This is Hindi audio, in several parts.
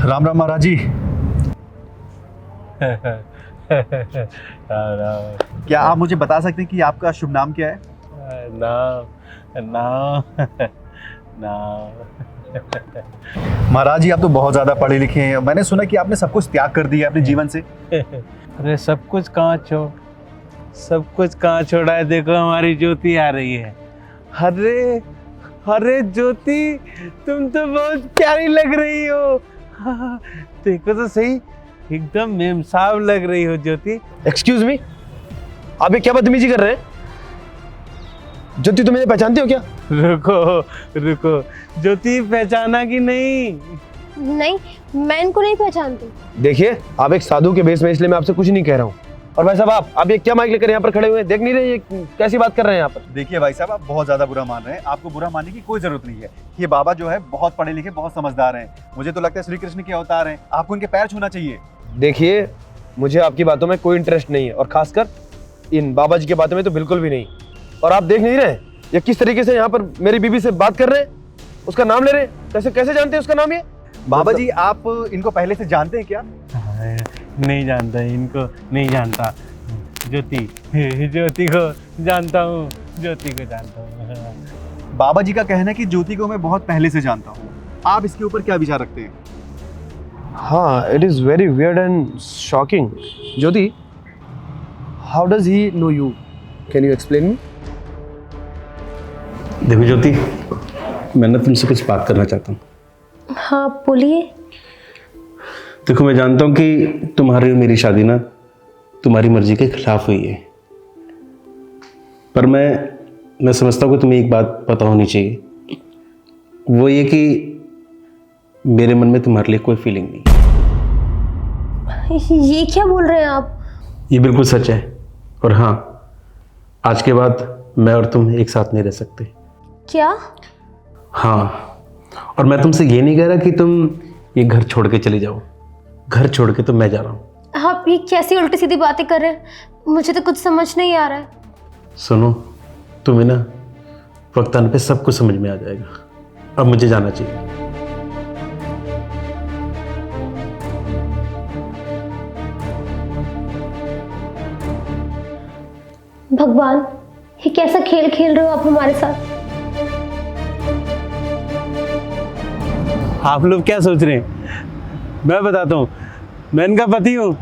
राम राम महाराज जी। क्या आप मुझे बता सकते हैं कि आपका शुभ नाम क्या है? नाम नाम नाम महाराज जी, आप तो बहुत ज्यादा पढ़े लिखे हैं। मैंने सुना कि आपने सब कुछ त्याग कर दिया अपने जीवन से। अरे सब कुछ कहाँ छोड़ा है। देखो हमारी ज्योति आ रही है। अरे अरे ज्योति, तुम तो बहुत प्यारी लग रही हो। देखो तो सही, एकदम मेमसाब लग रही हो ज्योति। एक्सक्यूज मी, आप ये क्या बदतमीजी कर रहे हैं? ज्योति, तुम मुझे पहचानते हो क्या? रुको रुको, ज्योति पहचाना कि नहीं? नहीं, मैं इनको नहीं पहचानती। देखिए, आप एक साधु के भेष में, इसलिए मैं आपसे कुछ नहीं कह रहा हूँ। और भाई साहब, आप ये क्या माइक लेकर यहाँ पर खड़े हुए हैं? देख नहीं रहे ये कैसी बात कर रहे हैं यहाँ पर? देखिए भाई साहब, आप बहुत ज्यादा बुरा मान रहे हैं। आपको बुरा मानने की कोई जरूरत नहीं है। ये बाबा जो है बहुत पढ़े लिखे, बहुत समझदार हैं। मुझे तो लगता है श्री कृष्ण के अवतार हैं। आपको इनके पैर छूना चाहिए। देखिए, मुझे आपकी बातों में कोई इंटरेस्ट नहीं है, और खासकर इन बाबा जी की बातों में तो बिल्कुल भी नहीं। और आप देख नहीं रहे ये किस तरीके से यहाँ पर मेरी बीबी से बात कर रहे हैं, उसका नाम ले रहे हैं। कैसे कैसे जानते हैं उसका नाम? ये बाबा जी, आप इनको पहले से जानते हैं क्या? नहीं जानता, इनको नहीं जानता। ज्योति को जानता हूँ, ज्योति को जानता हूँ। बाबा जी का कहना है कि ज्योति को मैं बहुत पहले से जानता हूँ। आप इसके ऊपर क्या विचार रखते हैं? हाँ, it is very weird and shocking. Jyoti, how does he know you? Can you explain me? देखो ज्योति, मैं ना तुमसे कुछ बात करना चाहता हूँ। हाँ बोलिए। देखो, मैं जानता हूँ कि तुम्हारी और मेरी शादी ना तुम्हारी मर्जी के खिलाफ हुई है, पर मैं समझता हूँ कि तुम्हें एक बात पता होनी चाहिए। वो ये कि मेरे मन में तुम्हारे लिए कोई फीलिंग नहीं। ये क्या बोल रहे हैं आप? ये बिल्कुल सच है। और हाँ, आज के बाद मैं और तुम एक साथ नहीं रह सकते। क्या? हाँ, और मैं तुमसे ये नहीं कह रहा कि तुम ये घर छोड़ के चले जाओ। घर छोड़ के तो मैं जा रहा हूँ। आप ये कैसी उल्टी सीधी बातें कर रहे हैं? मुझे तो कुछ समझ नहीं आ रहा है। सुनो, तुम्हें ना वक्त आने पे सब कुछ समझ में आ जाएगा। अब मुझे जाना चाहिए। भगवान, ये कैसा खेल खेल रहे हो आप हमारे साथ? आप लोग क्या सोच रहे हैं? मैं बताता हूँ, मैं इनका पति हूँ।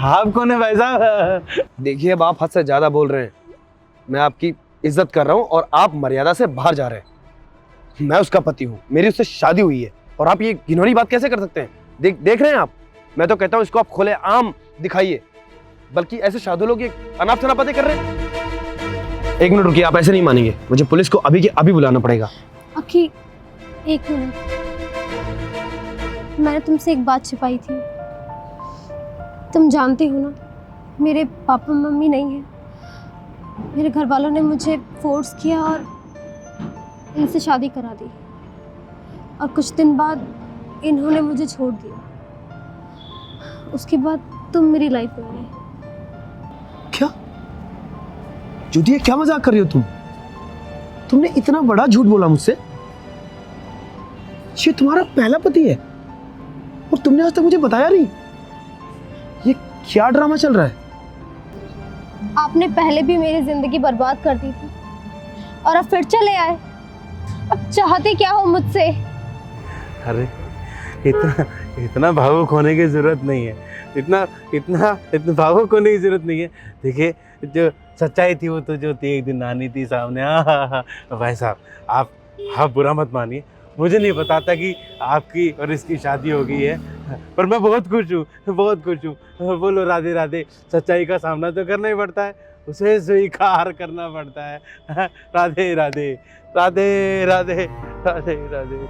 आप कौन है भाई साहब? देखिए, अब आप हद से ज्यादा बोल रहे हैं। मैं आपकी इज्जत कर रहा हूँ और आप मर्यादा से बाहर जा रहे हैं। मैं उसका पति हूँ, मेरी उससे शादी हुई है, और आप ये घिनौनी बात कैसे कर सकते हैं? देख रहे हैं आप? मैं तो कहता हूँ इसको आप खुले आम दिखाइए, बल्कि ऐसे साधु लोग ये अनाप शनाप बातें कर रहे हैं। एक मिनट रुकिए, आप ऐसे नहीं मानेंगे। मुझे पुलिस को अभी के अभी बुलाना पड़ेगा। अखी, एक मिनट। मैंने तुमसे एक बात छिपाई थी। तुम जानते हो ना, मेरे पापा मम्मी नहीं हैं। मेरे घर वालों ने मुझे फोर्स किया और इनसे शादी करा दी, और कुछ दिन बाद इन्होंने मुझे छोड़ दिया। उसके बाद तुम मेरी लाइफ में आए। क्या ज्योति, ये क्या मजाक कर रही हो तुम? तुमने इतना बड़ा झूठ बोला मुझसे। ये तुम्हारा पहला पति है और तुमने आज तक मुझे बताया नहीं। ये क्या ड्रामा चल रहा है? आपने पहले भी मेरी जिंदगी बर्बाद कर दी थी, और अब फिर चले आए। अब चाहते क्या हो मुझसे? अरे इतना भावुक होने की जरूरत नहीं है। इतना भावुक होने की जरूरत नहीं है। देखिए, जो सच्चाई थी वो तो जो थी, एक दिन आनी थी सामने। हाँ, भाई साहब, आप बुरा मत मानिए। मुझे नहीं पता था कि आपकी और इसकी शादी हो गई है, पर मैं बहुत खुश हूँ, बहुत खुश हूँ। बोलो राधे राधे। सच्चाई का सामना तो करना ही पड़ता है, उसे स्वीकार करना पड़ता है। राधे राधे राधे राधे राधे राधे।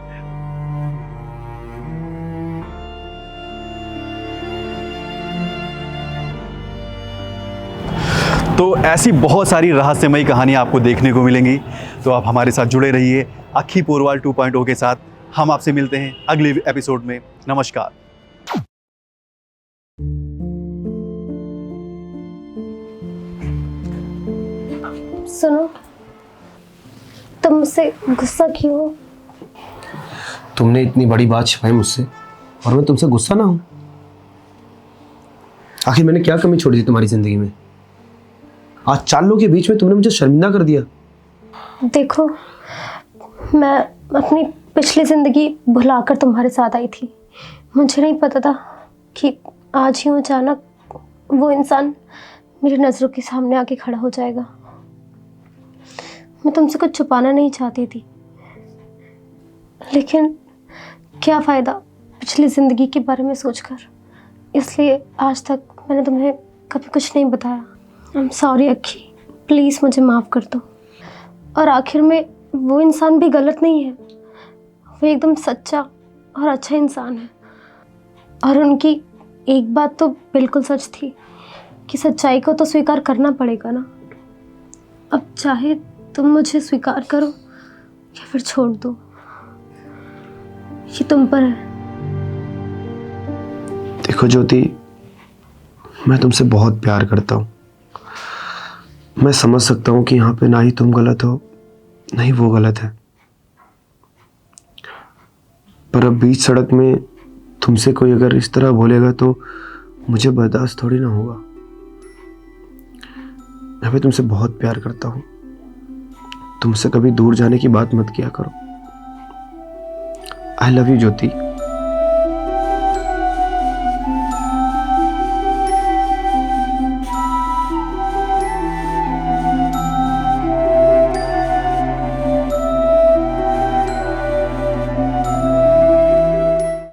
तो ऐसी बहुत सारी रहस्यमयी कहानियाँ आपको देखने को मिलेंगी। तो आप हमारे साथ जुड़े रहिए अक्खी पोरवाल 2.0 के साथ। हम आपसे मिलते हैं अगले एपिसोड में। नमस्कार। सुनो, तुम मुझसे गुस्सा क्यों हो? तुमने इतनी बड़ी बात छिपाई मुझसे, और मैं तुमसे गुस्सा ना हूं। आखिर मैंने क्या कमी छोड़ी थी तुम्हारी जिंदगी में? आज 4 लोगों के बीच में तुमने मुझे शर्मिंदा कर दिया। देखो, मैं अपनी पिछली ज़िंदगी भुलाकर तुम्हारे साथ आई थी। मुझे नहीं पता था कि आज यूँ अचानक वो इंसान मेरी नज़रों के सामने आके खड़ा हो जाएगा। मैं तुमसे कुछ छुपाना नहीं चाहती थी, लेकिन क्या फ़ायदा पिछली ज़िंदगी के बारे में सोचकर। इसलिए आज तक मैंने तुम्हें कभी कुछ नहीं बताया। I am sorry Akki, please मुझे माफ़ कर दो। और आखिर में वो इंसान भी गलत नहीं है, वो एकदम सच्चा और अच्छा इंसान है। और उनकी एक बात तो बिल्कुल सच थी कि सच्चाई को तो स्वीकार करना पड़ेगा ना। अब चाहे तुम मुझे स्वीकार करो या फिर छोड़ दो, ये तुम पर है। देखो ज्योति, मैं तुमसे बहुत प्यार करता हूँ। मैं समझ सकता हूँ कि यहाँ पे ना ही तुम गलत हो, ना ही वो गलत है। पर अब बीच सड़क में तुमसे कोई अगर इस तरह बोलेगा तो मुझे बर्दाश्त थोड़ी ना होगा। मैं भी तुमसे बहुत प्यार करता हूँ। तुमसे कभी दूर जाने की बात मत किया करो। I love you Jyoti.